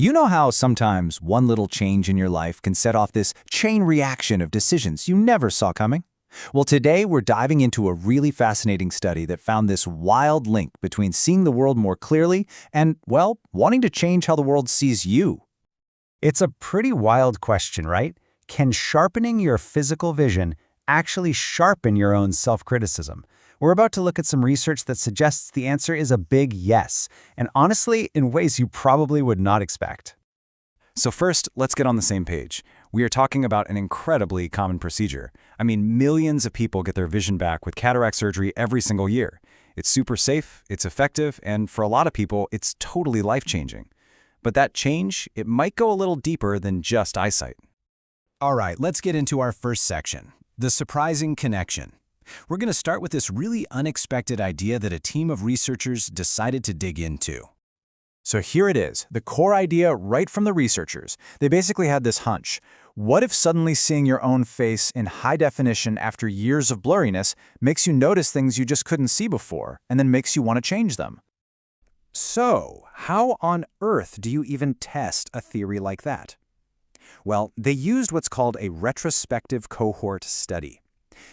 You know how sometimes one little change in your life can set off this chain reaction of decisions you never saw coming? Well, today we're diving into a really fascinating study that found this wild link between seeing the world more clearly and, well, wanting to change how the world sees you. It's a pretty wild question, right? Can sharpening your physical vision actually sharpen your own self-criticism? We're about to look at some research that suggests the answer is a big yes, and honestly, in ways you probably would not expect. So first, let's get on the same page. We are talking about an incredibly common procedure. I mean, millions of people get their vision back with cataract surgery every single year. It's super safe, it's effective, and for a lot of people, it's totally life-changing. But that change, it might go a little deeper than just eyesight. All right, let's get into our first section, the surprising connection. We're going to start with this really unexpected idea that a team of researchers decided to dig into. So here it is, the core idea right from the researchers. They basically had this hunch. What if suddenly seeing your own face in high definition after years of blurriness makes you notice things you just couldn't see before, and then makes you want to change them? So, how on earth do you even test a theory like that? Well, they used what's called a retrospective cohort study.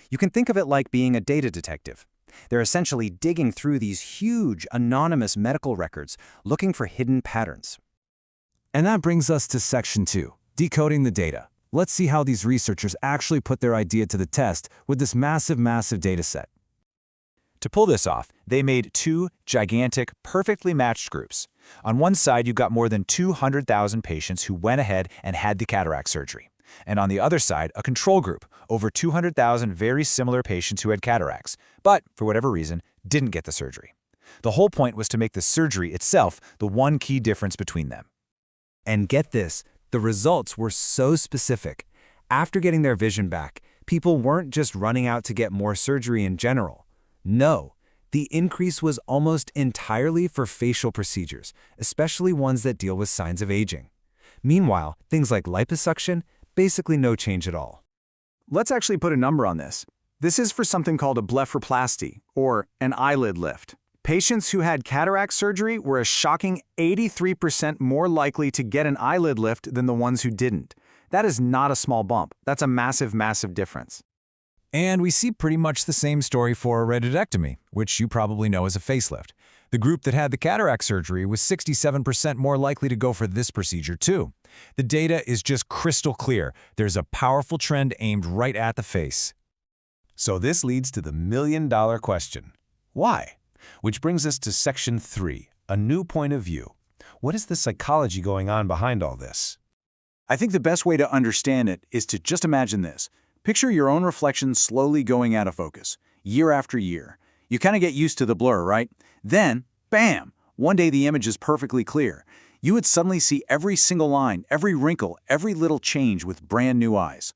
You can think of it like being a data detective. They're essentially digging through these huge, anonymous medical records, looking for hidden patterns. And that brings us to Section 2, decoding the data. Let's see how these researchers actually put their idea to the test with this massive data set. To pull this off, they made two gigantic, perfectly matched groups. On one side, you got more than 200,000 patients who went ahead and had the cataract surgery. And on the other side, a control group, over 200,000 very similar patients who had cataracts, but, for whatever reason, didn't get the surgery. The whole point was to make the surgery itself the one key difference between them. And get this, the results were so specific. After getting their vision back, people weren't just running out to get more surgery in general. No, the increase was almost entirely for facial procedures, especially ones that deal with signs of aging. Meanwhile, things like liposuction, basically no change at all. Let's actually put a number on this. This is for something called a blepharoplasty, or an eyelid lift. Patients who had cataract surgery were a shocking 83% more likely to get an eyelid lift than the ones who didn't. That is not a small bump. That's a massive difference. And we see pretty much the same story for a retinectomy, which you probably know as a facelift. The group that had the cataract surgery was 67% more likely to go for this procedure too. The data is just crystal clear. There's a powerful trend aimed right at the face. So this leads to the million-dollar question. Why? Which brings us to Section 3, a new point of view. What is the psychology going on behind all this? I think the best way to understand it is to just imagine this. Picture your own reflection slowly going out of focus, year after year. You kind of get used to the blur, right? Then, bam! One day the image is perfectly clear. You would suddenly see every single line, every wrinkle, every little change with brand new eyes.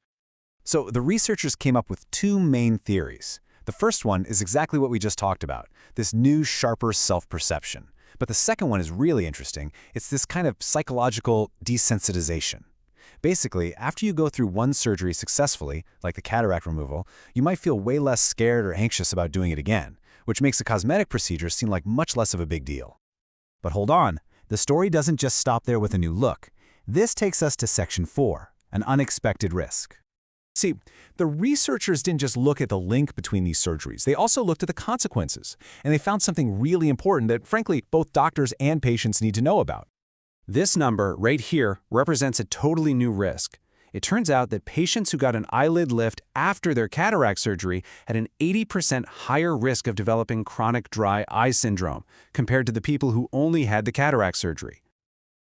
So the researchers came up with two main theories. The first one is exactly what we just talked about, this new, sharper self-perception. But the second one is really interesting. It's this kind of psychological desensitization. Basically, after you go through one surgery successfully, like the cataract removal, you might feel way less scared or anxious about doing it again, which makes a cosmetic procedure seem like much less of a big deal. But hold on, the story doesn't just stop there with a new look. This takes us to Section 4, an unexpected risk. See, the researchers didn't just look at the link between these surgeries, they also looked at the consequences, and they found something really important that, frankly, both doctors and patients need to know about. This number right here represents a totally new risk. It turns out that patients who got an eyelid lift after their cataract surgery had an 80% higher risk of developing chronic dry eye syndrome compared to the people who only had the cataract surgery.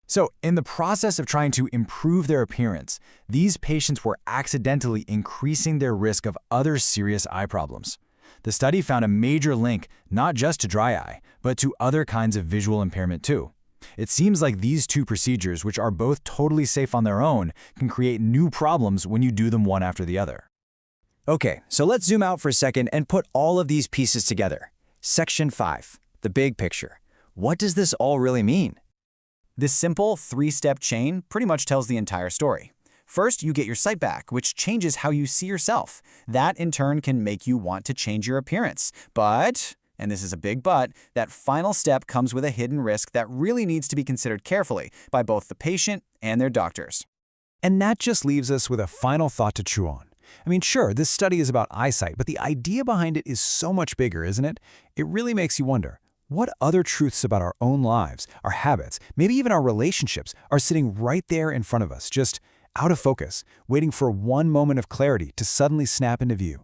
So, in the process of trying to improve their appearance, these patients were accidentally increasing their risk of other serious eye problems. The study found a major link not just to dry eye, but to other kinds of visual impairment too. It seems like these two procedures, which are both totally safe on their own, can create new problems when you do them one after the other. Okay, so let's zoom out for a second and put all of these pieces together. Section 5, the big picture. What does this all really mean? This simple three-step chain pretty much tells the entire story. First, you get your sight back, which changes how you see yourself. That, in turn, can make you want to change your appearance. But And this is a big but, that final step comes with a hidden risk that really needs to be considered carefully by both the patient and their doctors. And that just leaves us with a final thought to chew on. I mean, sure, this study is about eyesight, but the idea behind it is so much bigger, isn't it? It really makes you wonder, what other truths about our own lives, our habits, maybe even our relationships are sitting right there in front of us, just out of focus, waiting for one moment of clarity to suddenly snap into view?